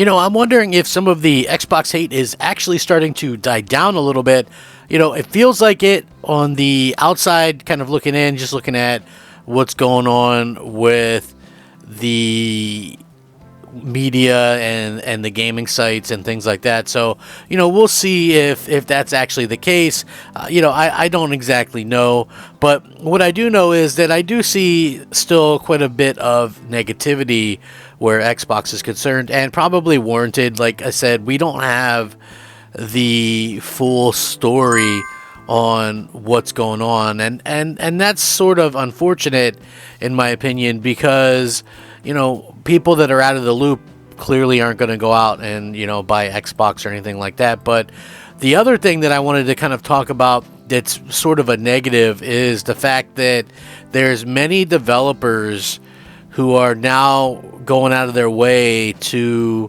I'm wondering if some of the Xbox hate is actually starting to die down a little bit. It feels like it on the outside, kind of looking in, just looking at what's going on with the media and the gaming sites and things like that. So, we'll see if that's actually the case. I don't exactly know, but what I do know is that I do see still quite a bit of negativity where Xbox is concerned, and probably warranted. Like I said, we don't have the full story on what's going on, and that's sort of unfortunate in my opinion, because people that are out of the loop clearly aren't going to go out and buy Xbox or anything like that. But the other thing that I wanted to kind of talk about that's sort of a negative is the fact that there's many developers who are now going out of their way to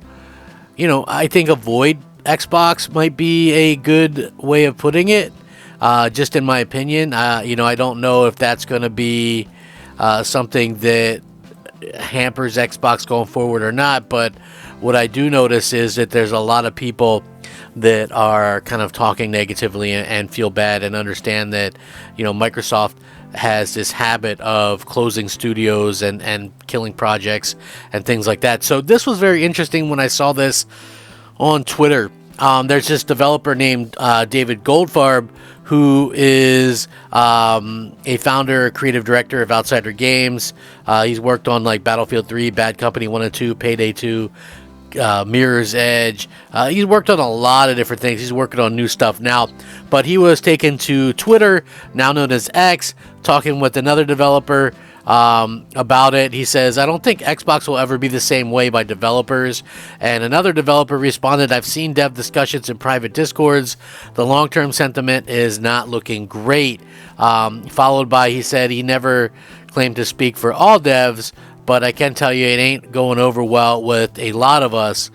I think avoid Xbox might be a good way of putting it, just in my opinion. I don't know if that's going to be something that hampers Xbox going forward or not, but what I do notice is that there's a lot of people that are kind of talking negatively and feel bad and understand that Microsoft has this habit of closing studios and killing projects and things like that. So this was very interesting when I saw this on Twitter. There's this developer named David Goldfarb, who is a founder, creative director of Outsider Games. He's worked on like Battlefield 3, Bad Company 1 and 2, Payday 2, Mirror's Edge. He's worked on a lot of different things. He's working on new stuff now. But he was taken to Twitter, now known as X, talking with another developer about it. He says, "I don't think Xbox will ever be the same way by developers." And another developer responded, "I've seen dev discussions in private discords. The long-term sentiment is not looking great." Followed by, he said he never claimed to speak for all devs, but I can tell you it ain't going over well with a lot of us.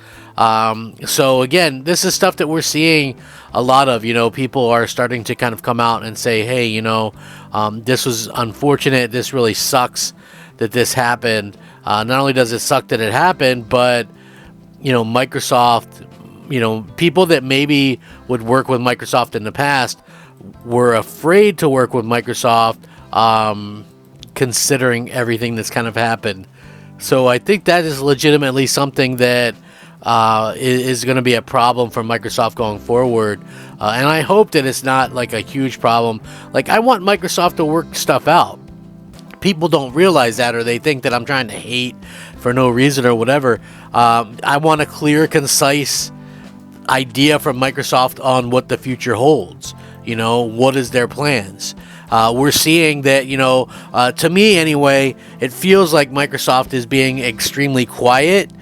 So again, this is stuff that we're seeing a lot of. People are starting to kind of come out and say, hey, this was unfortunate. This really sucks that this happened. Not only does it suck that it happened, but Microsoft, people that maybe would work with Microsoft in the past were afraid to work with Microsoft, considering everything that's kind of happened. So I think that is legitimately something that is going to be a problem for Microsoft going forward. And I hope that it's not like a huge problem. Like, I want Microsoft to work stuff out. People don't realize that, or they think that I'm trying to hate for no reason or whatever. I want a clear, concise idea from Microsoft on what the future holds. What is their plans? We're seeing that, to me anyway, it feels like Microsoft is being extremely quiet,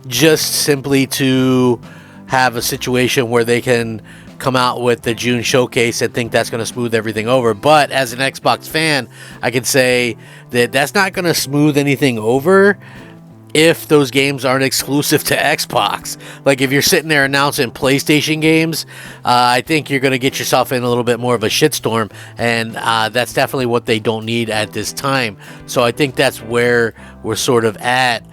just simply to have a situation where they can come out with the June showcase and think that's going to smooth everything over. But as an Xbox fan, I can say that that's not going to smooth anything over if those games aren't exclusive to Xbox. Like, if you're sitting there announcing PlayStation games, I think you're going to get yourself in a little bit more of a shitstorm, and that's definitely what they don't need at this time. So I think that's where we're sort of at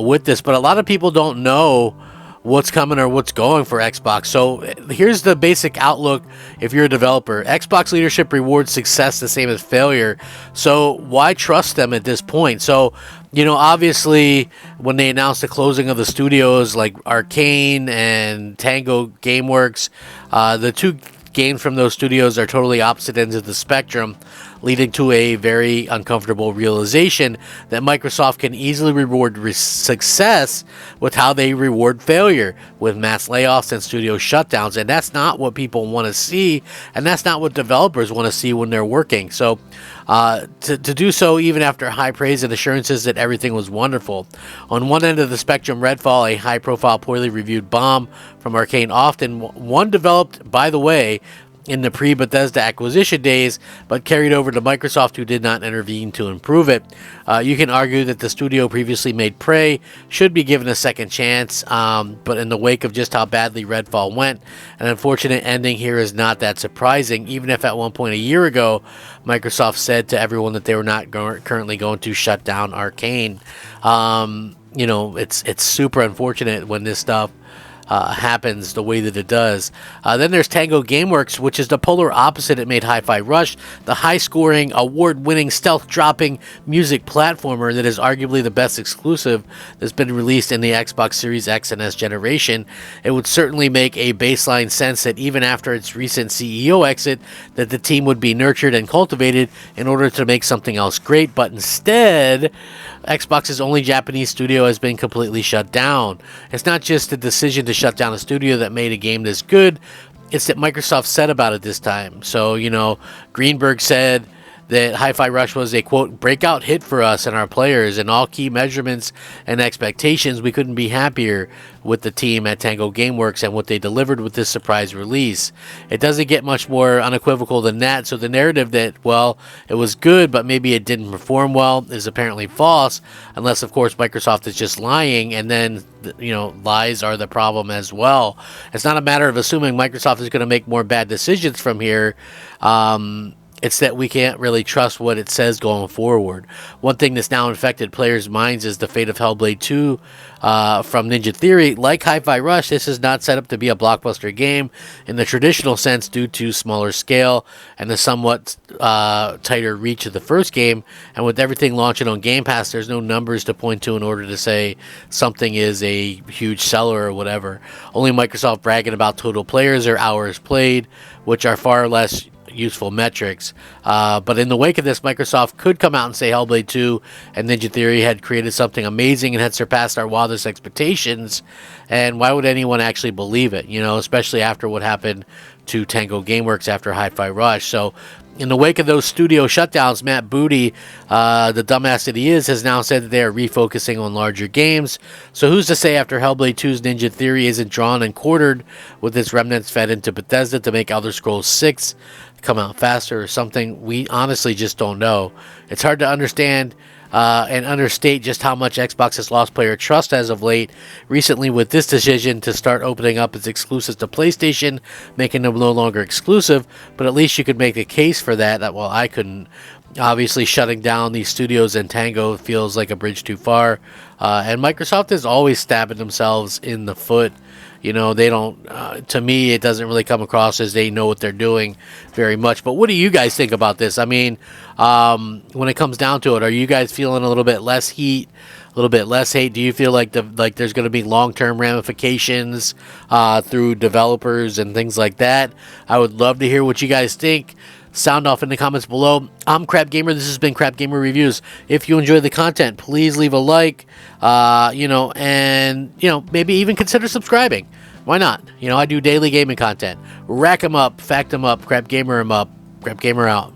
with this. But a lot of people don't know what's coming or what's going for Xbox. So here's the basic outlook. If you're a developer, Xbox leadership rewards success the same as failure. So why trust them at this point? So, obviously when they announced the closing of the studios like Arcane and Tango Gameworks, the two games from those studios are totally opposite ends of the spectrum, leading to a very uncomfortable realization that Microsoft can easily reward success with how they reward failure, with mass layoffs and studio shutdowns. And that's not what people want to see, and that's not what developers want to see when they're working. So to do so even after high praise and assurances that everything was wonderful. On one end of the spectrum, Redfall, a high-profile, poorly reviewed bomb from Arcane, often one developed, by the way, in the pre-Bethesda acquisition days, but carried over to Microsoft, who did not intervene to improve it. You can argue that the studio previously made Prey should be given a second chance, but in the wake of just how badly Redfall went, an unfortunate ending here is not that surprising, even if at one point a year ago, Microsoft said to everyone that they were not currently going to shut down Arcane. it's super unfortunate when this stuff happens the way that it does. Then there's Tango Gameworks, which is the polar opposite. It made Hi-Fi Rush, the high-scoring, award-winning, stealth-dropping music platformer that is arguably the best exclusive that's been released in the Xbox Series X and S generation. It would certainly make a baseline sense that even after its recent CEO exit, that the team would be nurtured and cultivated in order to make something else great, but instead, Xbox's only Japanese studio has been completely shut down. It's not just the decision to shut down a studio that made a game this good, it's that Microsoft said about it this time. So, Greenberg said that Hi-Fi Rush was a, quote, breakout hit for us and our players. In all key measurements and expectations, we couldn't be happier with the team at Tango Gameworks and what they delivered with this surprise release. It doesn't get much more unequivocal than that, so the narrative that, well, it was good, but maybe it didn't perform well is apparently false, unless, of course, Microsoft is just lying, and then, lies are the problem as well. It's not a matter of assuming Microsoft is going to make more bad decisions from here. It's that we can't really trust what it says going forward. One thing that's now infected players' minds is the fate of Hellblade 2 from Ninja Theory. Like Hi-Fi Rush, this is not set up to be a blockbuster game in the traditional sense due to smaller scale and the somewhat tighter reach of the first game. And with everything launching on Game Pass, there's no numbers to point to in order to say something is a huge seller or whatever. Only Microsoft bragging about total players or hours played, which are far less useful metrics. But in the wake of this, Microsoft could come out and say Hellblade 2 and Ninja Theory had created something amazing and had surpassed our wildest expectations. And why would anyone actually believe it? Especially after what happened to Tango Gameworks after Hi-Fi Rush. So in the wake of those studio shutdowns, Matt Booty, the dumbass that he is, has now said that they are refocusing on larger games. So who's to say after Hellblade 2's Ninja Theory isn't drawn and quartered with its remnants fed into Bethesda to make Elder Scrolls 6 come out faster or something? We honestly just don't know. It's hard to understand and understate just how much Xbox has lost player trust as of late. Recently, with this decision to start opening up its exclusives to PlayStation, making them no longer exclusive, but at least you could make a case for that. Well, I couldn't. Obviously, shutting down these studios and Tango feels like a bridge too far. And Microsoft is always stabbing themselves in the foot. They don't, to me, it doesn't really come across as they know what they're doing very much. But what do you guys think about this? I mean, when it comes down to it, are you guys feeling a little bit less heat, a little bit less hate? Do you feel like there's going to be long-term ramifications through developers and things like that? I would love to hear what you guys think. Sound off in the comments below. I'm Crab Gamer. This has been Crab Gamer Reviews. If you enjoy the content, please leave a like, and maybe even consider subscribing. Why not? I do daily gaming content. Rack 'em up, fact 'em up, Crab Gamer 'em up. Crab Gamer out.